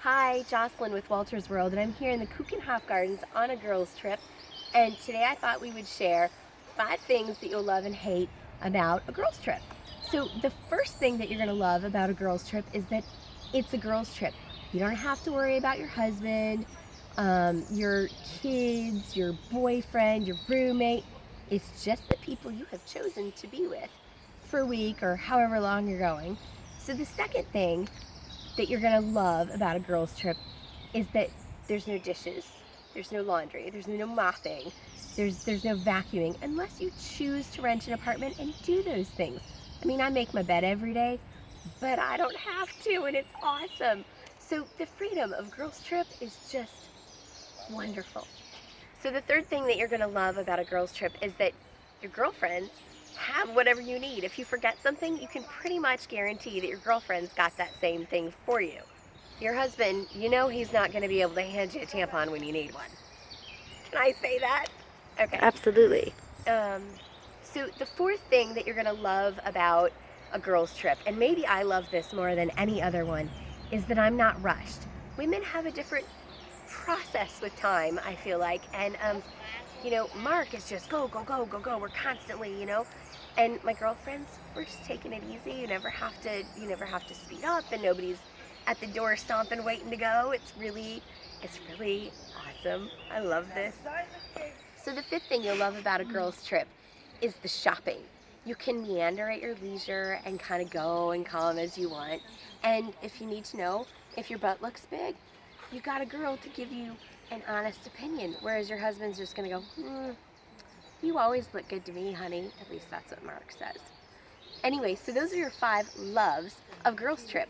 Hi, Jocelyn with Wolters World, and I'm here in the Kuchenhof Gardens on a girls' trip. And today I thought we would share 5 things that you'll love and hate about a girls' trip. So the first thing that you're going to love about a girls' trip is that it's a girls' trip. You don't have to worry about your husband, your kids, your boyfriend, your roommate. It's just the people you have chosen to be with for a week or however long you're going. So the second thing that you're gonna love about a girls' trip is that there's no dishes, there's no laundry, there's no mopping, there's no vacuuming unless you choose to rent an apartment and do those things. I mean, I make my bed every day, but I don't have to, and it's awesome. So the freedom of girls' trip is just wonderful. So the third thing that you're gonna love about a girls' trip is that your girlfriends have whatever you need. If you forget something, you can pretty much guarantee that your girlfriend's got that same thing for you. Your husband, you know he's not going to be able to hand you a tampon when you need one. Can I say that? Okay. Absolutely. So the fourth thing that you're going to love about a girls' trip, and maybe I love this more than any other one, is that I'm not rushed. Women have a different process with time, I feel like, and Mark is just go, go, go, go, go. We're constantly, and my girlfriends, we're just taking it easy. You never have to speed up, and nobody's at the door stomping, waiting to go. It's really awesome. I love this. So the fifth thing you'll love about a girls' trip is the shopping. You can meander at your leisure and kind of go and come as you want. And if you need to know if your butt looks big, you got a girl to give you an honest opinion, whereas your husband's just gonna go, you always look good to me, honey. At least that's what Mark says. Anyway, so those are your 5 loves of girls' trip.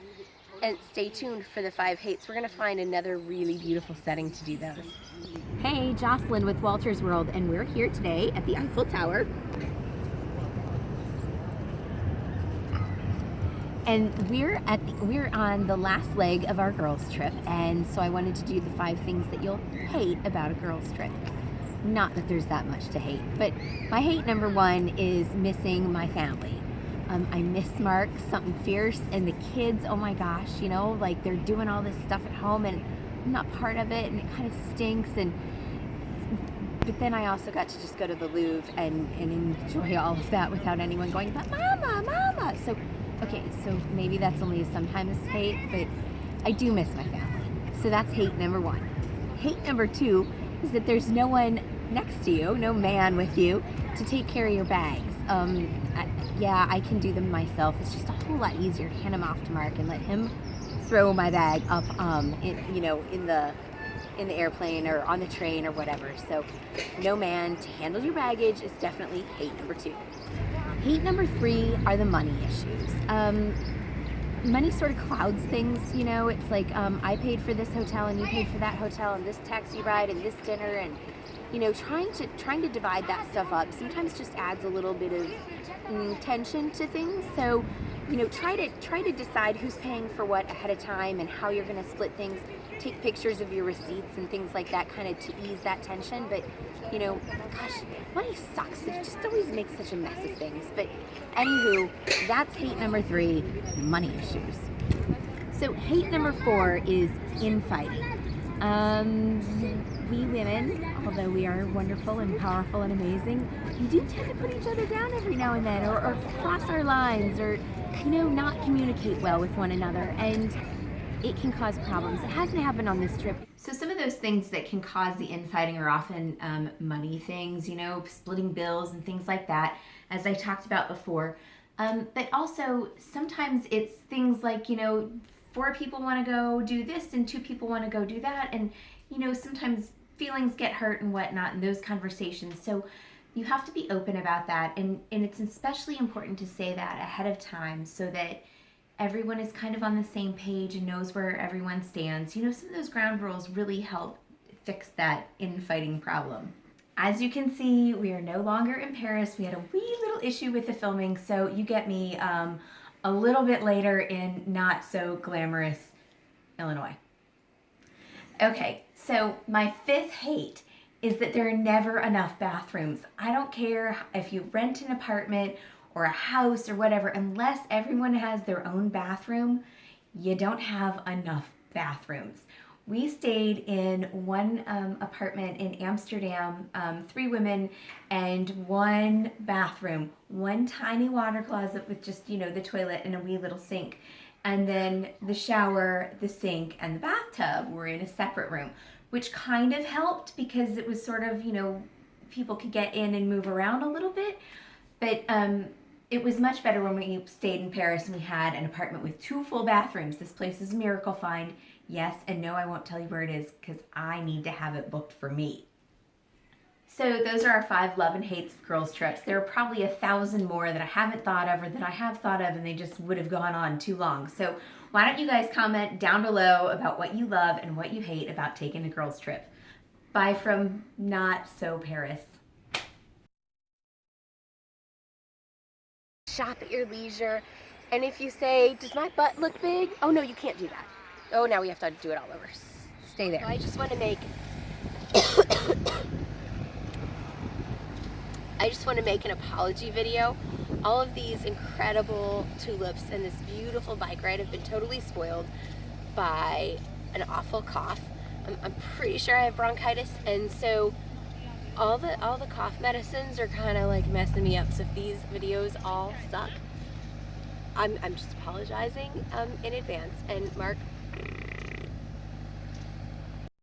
And stay tuned for the 5 hates. We're gonna find another really beautiful setting to do those. Hey, Jocelyn with Wolters World, and we're here today at the Eiffel Tower. And we're on the last leg of our girls' trip, and so I wanted to do the 5 things that you'll hate about a girls' trip. Not that there's that much to hate, but my hate number 1 is missing my family. I miss Mark something fierce, and the kids, oh my gosh, like they're doing all this stuff at home and I'm not part of it, and it kind of stinks. But then I also got to just go to the Louvre and enjoy all of that without anyone going, but mama, mama. So maybe that's only sometimes hate, but I do miss my family. So that's hate number 1. Hate number 2 is that there's no one next to you, no man with you, to take care of your bags. I can do them myself. It's just a whole lot easier to hand them off to Mark and let him throw my bag up, in the airplane or on the train or whatever. So no man to handle your baggage is definitely hate number 2. Hate number 3 are the money issues. Money sort of clouds things, it's like I paid for this hotel and you paid for that hotel and this taxi ride and this dinner, and trying to divide that stuff up sometimes just adds a little bit of tension to things. So try to decide who's paying for what ahead of time and how you're going to split things. Take pictures of your receipts and things like that, kind of to ease that tension. But gosh, money sucks. It just always makes such a mess of things. But anywho, that's hate number 3, money issues. So hate number 4 is infighting. We women, although we are wonderful and powerful and amazing, we do tend to put each other down every now and then, or cross our lines, or not communicate well with one another, and it can cause problems. It hasn't happened on this trip. So some of those things that can cause the infighting are often money things, splitting bills and things like that, as I talked about before. But also sometimes it's things like, 4 people want to go do this and 2 people want to go do that, and sometimes feelings get hurt and whatnot in those conversations. So you have to be open about that, and it's especially important to say that ahead of time so that everyone is kind of on the same page and knows where everyone stands. Some of those ground rules really help fix that infighting problem. As you can see, we are no longer in Paris. We had a wee little issue with the filming, so you get me a little bit later in not so glamorous Illinois. Okay, so my 5th hate is that there are never enough bathrooms. I don't care if you rent an apartment or a house or whatever, unless everyone has their own bathroom, you don't have enough bathrooms. We stayed in one apartment in Amsterdam, 3 women and 1 bathroom, 1 tiny water closet with just, you know, the toilet and a wee little sink. And then the shower, the sink, and the bathtub were in a separate room, which kind of helped because it was sort of, you know, people could get in and move around a little bit. But it was much better when we stayed in Paris and we had an apartment with 2 full bathrooms. This place is a miracle find. Yes and no, I won't tell you where it is because I need to have it booked for me. So those are our 5 love and hates of girls trips. There are probably 1,000 more that I haven't thought of or that I have thought of and they just would have gone on too long. So why don't you guys comment down below about what you love and what you hate about taking a girls trip. Bye from Not So Paris. Shop at your leisure. And if you say, does my butt look big? Oh no, you can't do that. Oh, now we have to do it all over. Stay there. I just want to make an apology video. All of these incredible tulips and this beautiful bike ride have been totally spoiled by an awful cough. I'm pretty sure I have bronchitis, and so all the cough medicines are kind of like messing me up. So if these videos all suck, I'm just apologizing in advance. And Mark,